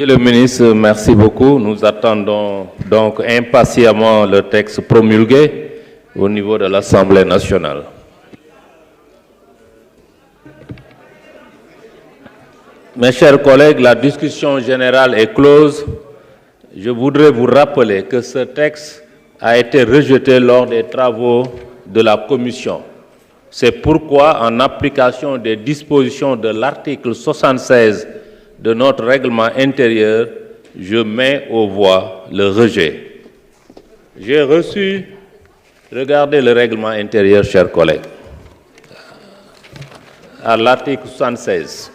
Monsieur le ministre, merci beaucoup. Nous attendons donc impatiemment le texte promulgué au niveau de l'Assemblée nationale. Mes chers collègues, la discussion générale est close. Je voudrais vous rappeler que ce texte a été rejeté lors des travaux de la Commission. C'est pourquoi, en application des dispositions de l'article 76 de notre règlement intérieur, je mets aux voix le rejet. J'ai reçu, regardez le règlement intérieur, chers collègues, à l'article 76.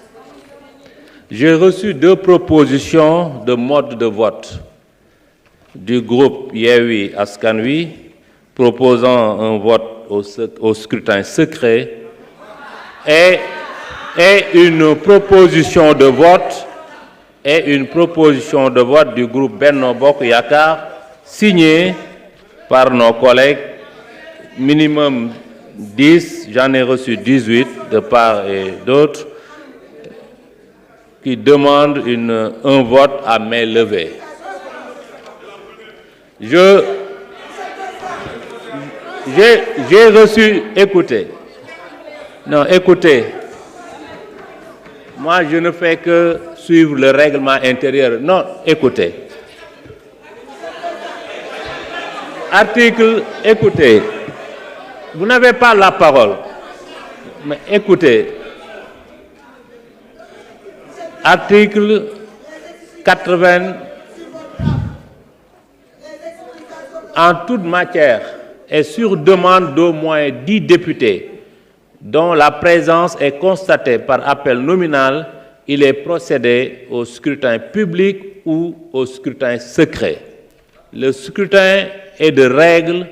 J'ai reçu 2 propositions de mode de vote du groupe Yewwi Askan Wi proposant un vote au scrutin secret et une proposition de vote du groupe Benno Bokk Yakaar signée par nos collègues, minimum 10, j'en ai reçu 18 de part et d'autre, qui demandent un vote à main levée. J'ai reçu, écoutez, moi je ne fais que suivre le règlement intérieur. Non, écoutez. Écoutez, vous n'avez pas la parole, mais écoutez. Article 80. En toute matière et sur demande d'au moins 10 députés dont la présence est constatée par appel nominal, il est procédé au scrutin public ou au scrutin secret. Le scrutin est de règle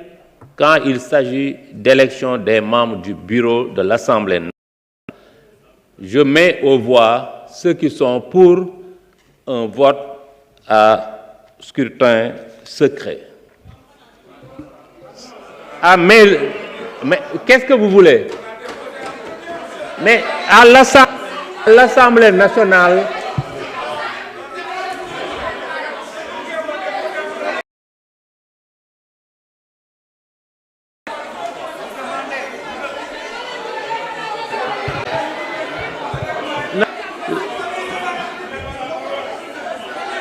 quand il s'agit d'élection des membres du bureau de l'Assemblée nationale. Je mets aux voix ceux qui sont pour un vote à scrutin secret. Ah, mais qu'est-ce que vous voulez? Mais à l'Assemblée nationale,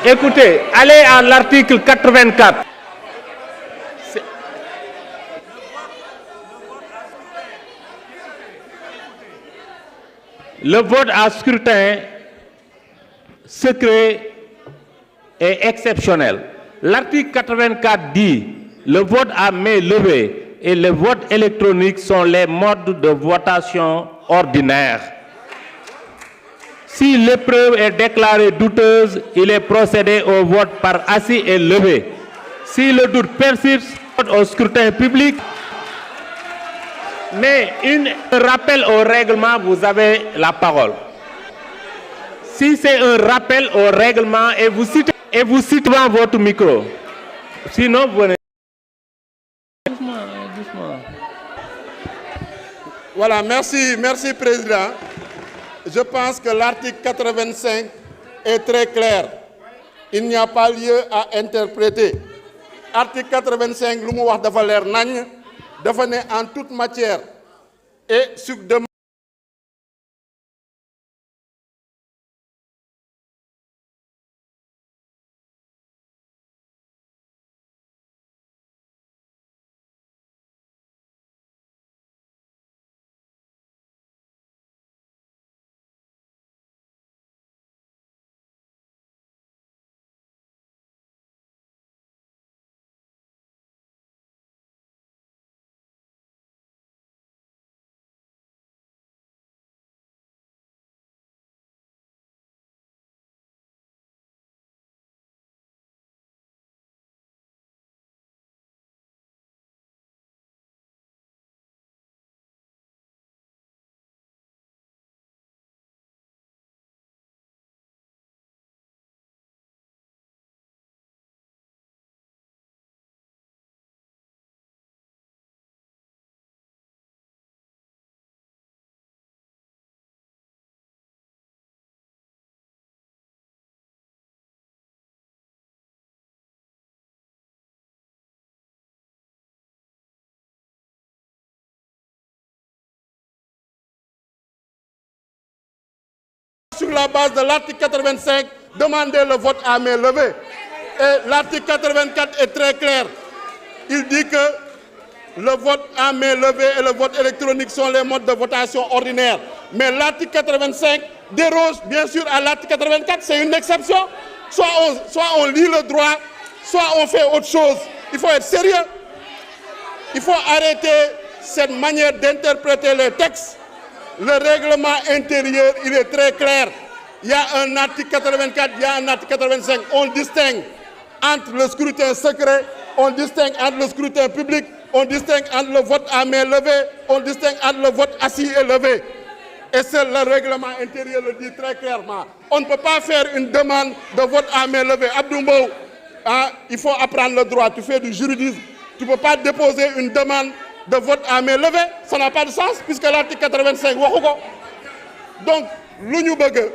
écoutez, allez à l'article 84. Le vote à scrutin secret est exceptionnel. L'article 84 dit le vote à main levée et le vote électronique sont les modes de votation ordinaires. Si l'épreuve est déclarée douteuse, il est procédé au vote par assis et levé. Si le doute persiste, vote au scrutin public. Mais un rappel au règlement, vous avez la parole. Si c'est un rappel au règlement et vous citez devant votre micro. Sinon, vous venez. Doucement. Voilà, merci Président. Je pense que l'article 85 est très clair. Il n'y a pas lieu à interpréter. Article 85, lu mu wax dafa leer nañ, dafa ne en toute matière et sur demande la base de l'article 85, demander le vote à main levée. Et l'article 84 est très clair. Il dit que le vote à main levée et le vote électronique sont les modes de votation ordinaires. Mais l'article 85 déroge bien sûr à l'article 84, c'est une exception. Soit on lit le droit, soit on fait autre chose. Il faut être sérieux. Il faut arrêter cette manière d'interpréter les textes. Le règlement intérieur, il est très clair. Il y a un article 84, il y a un article 85. On distingue entre le scrutin secret, on distingue entre le scrutin public, on distingue entre le vote à main levée, on distingue entre le vote assis et levé. Et c'est le règlement intérieur le dit très clairement. On ne peut pas faire une demande de vote à main levée. Abdou Mbow, il faut apprendre le droit. Tu fais du juridisme. Tu ne peux pas déposer une demande de vote à main levée. Ça n'a pas de sens puisque l'article 85 waxu ko. Donc lu ñu bëgg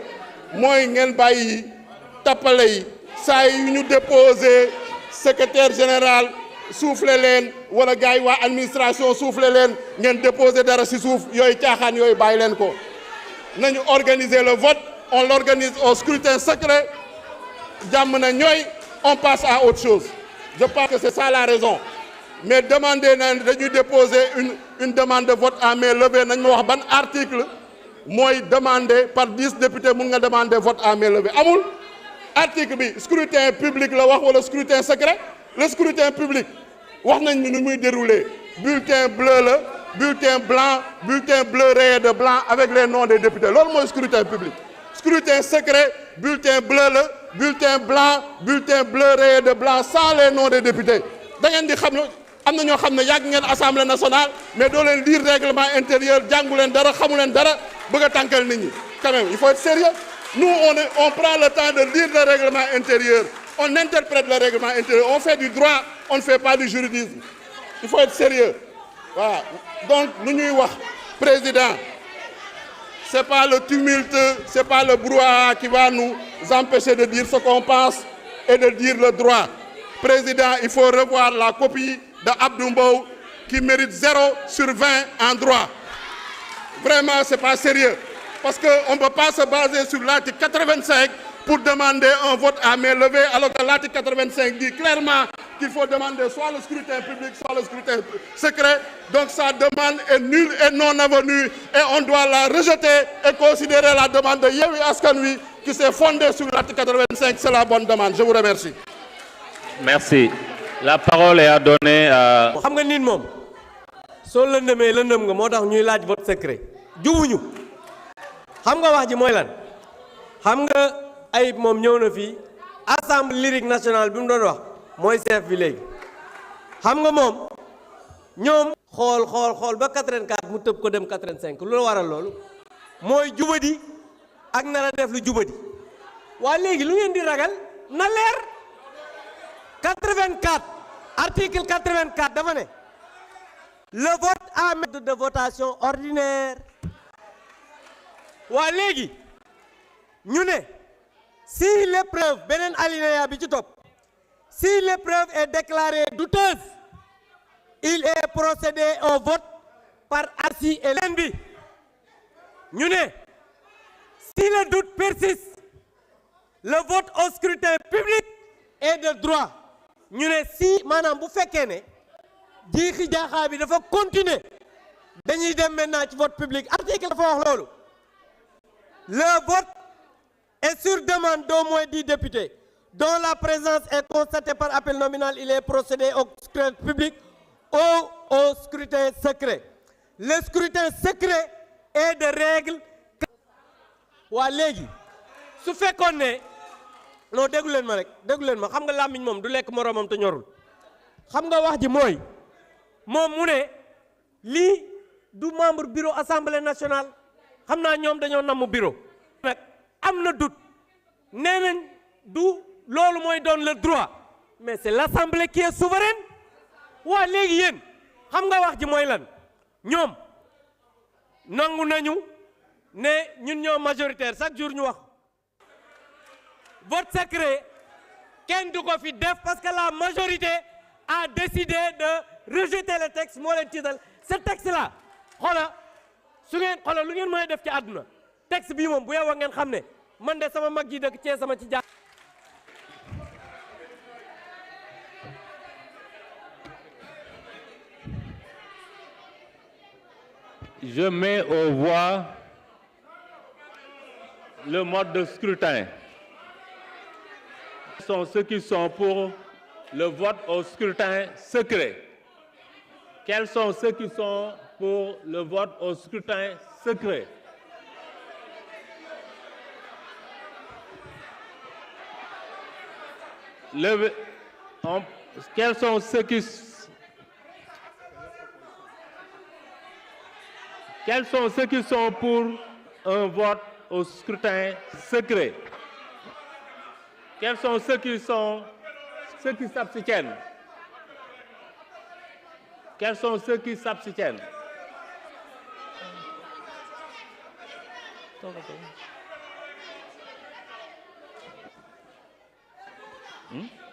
mooy ngeen bàyyi tappale yi saa yi ñu déposer secrétaire général soufflé leen wala gars yi waa administration soufflé leen ngeen déposer dara ci suuf yooyu caaxaan yooyu bàyyi leen ko. Nañu organiser le vote, on l'organise au scrutin secret. Jàmm na ñooy, on passe à autre chose. Je pense que c'est ça la raison. Mais demander de déposer une demande de vote à main levée, nañ ma wax ban article mooy demander par 10 députés mun nga demander vote à main levée. Amul article bi scrutin public la wax wala scrutin secret. Le scrutin public wax nañ ni nu muy dérouler. Bulletin bleu la, bulletin blanc, bulletin bleu rayé de blanc avec les noms des députés. Loolu mooy scrutin public. Scrutin secret, bulletin bleu la, bulletin blanc, bulletin bleu rayé de blanc sans les noms des députés. Da ngeen di xam am na ñoo xam ne yàgg ngeen assemblée nationale mais doo leen lire règlement intérieur jàngu leen dara xamu leen dara bëgg a tànkal nit ñi. Quand même, il faut être sérieux. Nous, on prend le temps de lire le règlement intérieur. On interprète le règlement intérieur. On fait du droit, on ne fait pas du juridisme. Il faut être sérieux. Voilà. Donc, nous ñuy wax président, c'est pas le tumulte, c'est pas le brouhaha qui va nous empêcher de dire ce qu'on pense et de dire le droit. Président, il faut revoir la copie de Abdou Mbow qui mérite 0 sur 20 en droit. Vraiment, c'est pas sérieux. Parce qu'on ne peut pas se baser sur l'article 85 pour demander un vote à main levée, alors que l'article 85 dit clairement qu'il faut demander soit le scrutin public, soit le scrutin secret. Donc sa demande est nulle et non avenue et on doit la rejeter et considérer la demande de Yewwi Askan Wi qui s'est fondée sur l'article 85. C'est la bonne demande. Je vous remercie. Merci. La parole est à donner à... xam nga nit moom soo lëndëmee lëndëm nga moo tax ñuy laaj vote secret jubuñu xam nga wax ji mooy lan xam nga Ayib moom ñëw na fii assemblée lyrique nationale bi mu doon wax mooy chef bi léegi xam nga moom ñoom xool ba 84 mu tëb ko dem 85 lu la waral loolu mooy jubadi ak nar a def lu jubadi waa léegi lu ngeen di ragal na leer 84 article 84 dafa ne le vote à méthode de votation ordinaire waa léegi ñu ne si l'épreuve beneen alinéa bi ci topp si l'épreuve est déclarée douteuse il est procédé au vote par assis et leen bi ñu ne si le doute persiste le vote au scrutin public est de droit ñu ne si maanaam bu fekkee ne jiixi jaaxaa bi dafa continuer dañuy dem maintenant ci vote public article dafa wax loolu le vote est sur demande d'au moins 10 députés dont la présence est constatée par appel nominal. Il est procédé au scrutin public ou au scrutin secret. Le scrutin secret est de règle waa léegi su fekkoon ne non déglu leen ma rek déglu leen ma xam nga làmmiñ moom du lekk moroomam te ñorul xam nga wax ji mooy moom mu ne lii du membre bureau assemblée nationale xam naa ñoom dañoo namm bureau nag am na doute nee nañ du loolu mooy doon le droit mais c'est l'assemblée qui est souveraine waa léegi yéen xam nga wax ji mooy lan ñoom nangu nañu ne ñun ñoo majoritaire chaque jour ñu wax vote secret kenn du ko fi def parce que la majorité a décidé de rejeter le texte moo leen tiital ce texte là xoola su ngeen xoola lu ngeen mën a def ci àdduna texte bii moom bu yow ngeen xam ne man de sama mag ji dëkk Thiès sama ci jaar. Je mets aux voix le mode de scrutin. Quels sont ceux qui sont pour le vote au scrutin secret? Quels sont ceux qui sont pour le vote au scrutin secret? Quels sont ceux qui... Quels sont ceux qui sont pour un vote au scrutin secret? Quels sont ceux qui s'abstiennent? Quels sont ceux qui s'abstiennent? Hmm?